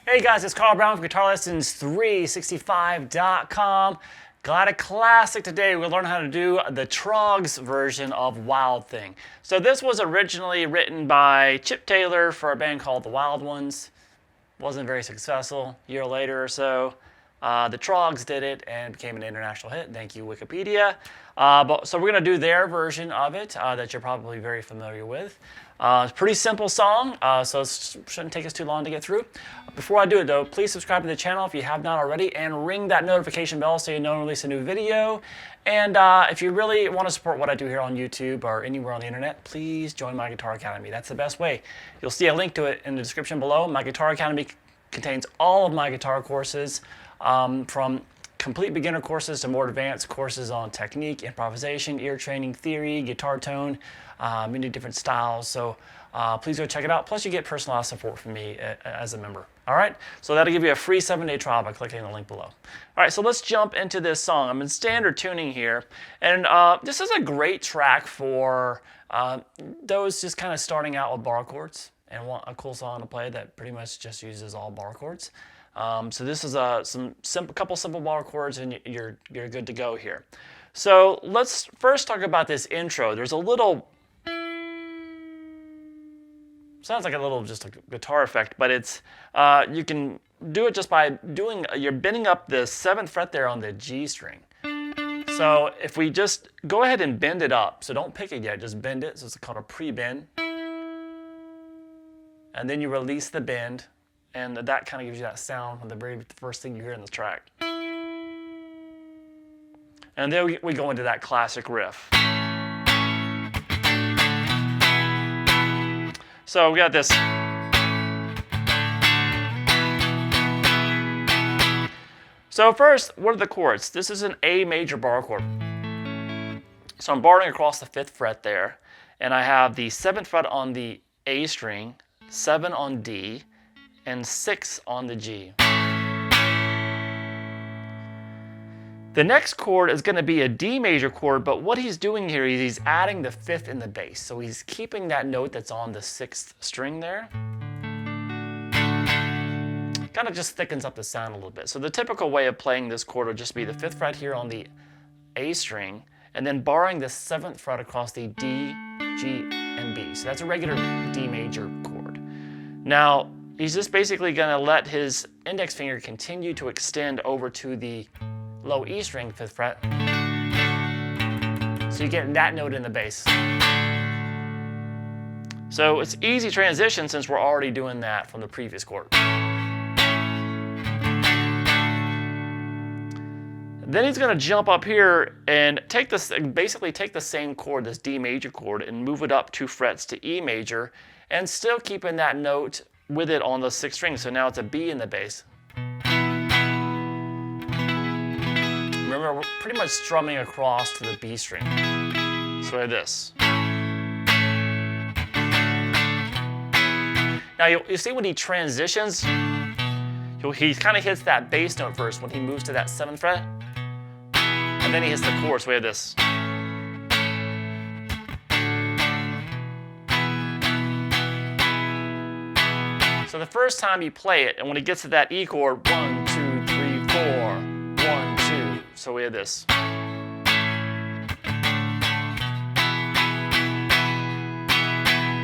Hey guys, it's Carl Brown from GuitarLessons365.com. Got a classic today. We'll learn how to do the Troggs version of Wild Thing. So this was originally written by Chip Taylor for a band called the Wild Ones. Wasn't very successful. A year later or so, the Troggs did it and became an international hit. Thank you, Wikipedia. So we're going to do their version of it that you're probably very familiar with. It's a pretty simple song, so it shouldn't take us too long to get through. Before I do it though, please subscribe to the channel if you have not already and ring that notification bell so you know when I release a new video. And if you really want to support what I do here on YouTube or anywhere on the internet, please join my Guitar Academy. That's the best way. You'll see a link to it in the description below. My Guitar Academy contains all of my guitar courses, from complete beginner courses to more advanced courses on technique, improvisation, ear training, theory, guitar tone, many different styles. So please go check it out. Plus you get personalized support from me as a member. All right, so that'll give you a free 7-day trial by clicking the link below. All right, so let's jump into this song. I'm in standard tuning here, and this is a great track for those just kind of starting out with bar chords and want a cool song to play that pretty much just uses all bar chords. So this is a couple simple bar chords, and you're good to go here. So let's first talk about this intro. There's a little, sounds like a little just a guitar effect, but it's you can do it just by you're bending up the 7th fret there on the G string. So if we just go ahead and bend it up, so don't pick it yet, just bend it. So it's called a pre-bend, and then you release the bend. And that kind of gives you that sound from the first thing you hear in the track. And then we go into that classic riff. So we got this. So first, what are the chords? This is an A major bar chord. So I'm barring across the 5th fret there. And I have the 7th fret on the A string, 7 on D, and 6 on the G. The next chord is going to be a D major chord, but what he's doing here is he's adding the 5th in the bass. So he's keeping that note that's on the 6th string there. Kind of just thickens up the sound a little bit. So the typical way of playing this chord would just be the 5th fret here on the A string, and then barring the 7th fret across the D, G, and B. So that's a regular D major chord. Now, he's just basically going to let his index finger continue to extend over to the low E string 5th fret. So you get that note in the bass. So it's easy transition since we're already doing that from the previous chord. Then he's going to jump up here and basically take the same chord, this D major chord, and move it up 2 frets to E major, and still keeping that note with it on the 6th string. So now it's a B in the bass. Remember, we're pretty much strumming across to the B string. So like this. Now you see when he transitions, he kind of hits that bass note first when he moves to that 7th fret. And then he hits the chorus. We have this. So the first time you play it, and when it gets to that E chord, 1, 2, 3, 4, 1, 2. So we have this.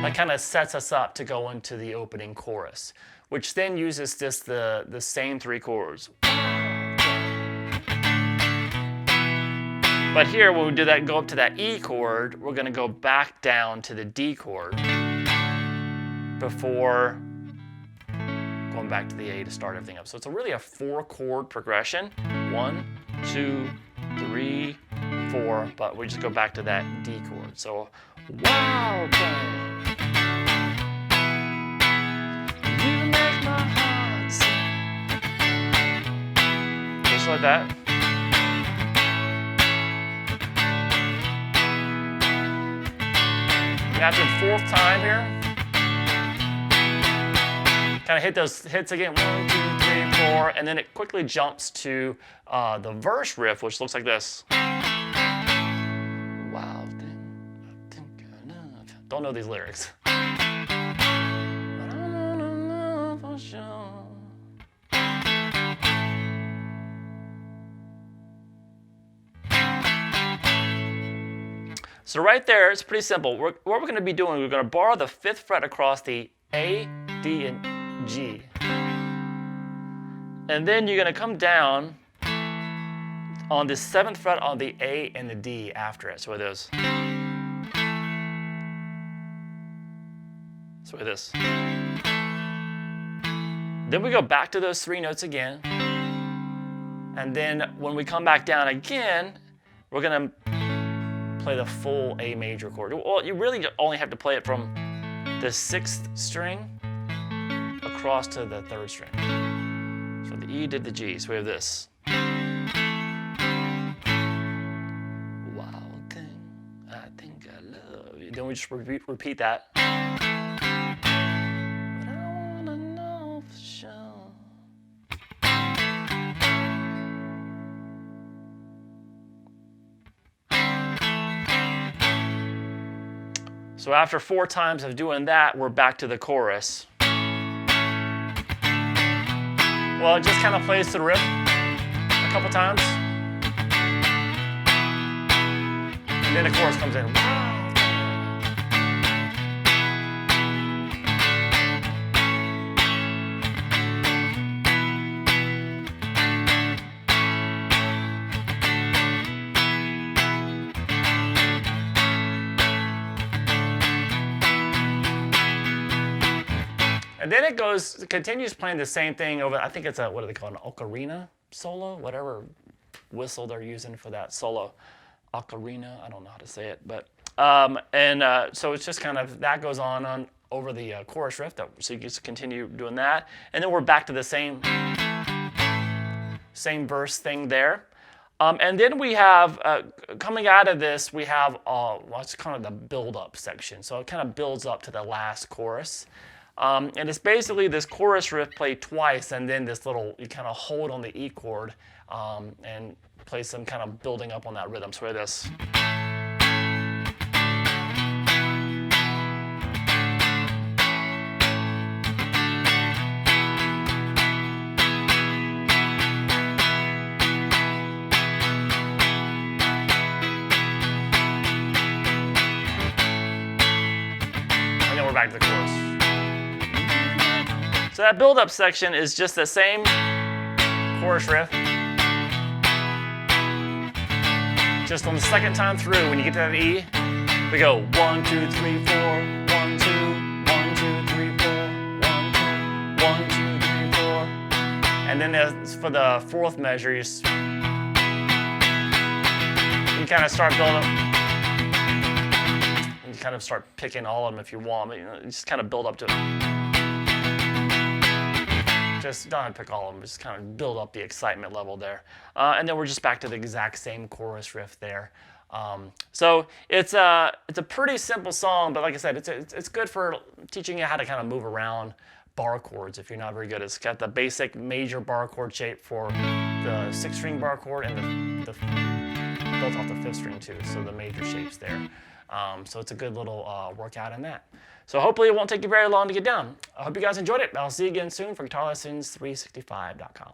That kind of sets us up to go into the opening chorus, which then uses the same 3 chords. But here, when we do that, go up to that E chord, we're going to go back down to the D chord before going back to the A to start everything up. So it's really a 4-chord progression. 1, 2, 3, 4, but we just go back to that D chord. So, wow, you make my heart sing. Just like that. And after the 4th time here, kind of hit those hits again, 1, 2, 3, 4, and then it quickly jumps to the verse riff, which looks like this. Wow, think enough. Don't know these lyrics. But I'm gonna love for sure. So right there, it's pretty simple. What we're going to be doing, we're going to borrow the 5th fret across the A, D, and G. And then you're going to come down on the 7th fret on the A and the D after it. So it is. So it is. Then we go back to those 3 notes again. And then when we come back down again, we're going to play the full A major chord. Well, you really only have to play it from the 6th string across to the 3rd string. So the E did the G, so we have this. Wild thing, I think I love you. Then we just repeat that. But I wanna know for sure. So after 4 times of doing that, we're back to the chorus. Well, it just kind of plays to the riff a couple times. And then the chorus comes in. And then it continues playing the same thing over, I think it's a, what do they call it, an ocarina solo? Whatever whistle they're using for that solo. Ocarina, I don't know how to say it. But so it's just kind of, that goes on over the chorus riff. So you just continue doing that. And then we're back to the same verse thing there. And then we have, coming out of this, we have what's kind of the build-up section. So it kind of builds up to the last chorus. And it's basically this chorus riff played twice, and then this little, you kind of hold on the E chord and play some kind of building up on that rhythm. So this. And then we're back to the chorus. So that build-up section is just the same chorus riff. Just on the second time through, when you get to that E, we go 1, 2, 3, 4, 1, 2, 1, 2, 3, 4, 1, 2, 1, 2, 3, 4. And then for the 4th measure, you kind of start building. You kind of start picking all of them if you want, but you just kind of build up to it. Just don't pick all of them, just kind of build up the excitement level there. And then we're just back to the exact same chorus riff there. So it's a pretty simple song, but like I said, it's good for teaching you how to kind of move around bar chords if you're not very good. It's got the basic major bar chord shape for the 6th string bar chord and the built off the 5th string too, so the major shapes there. So it's a good little workout in that. So hopefully it won't take you very long to get down. I hope you guys enjoyed it. I'll see you again soon for GuitarLessons365.com.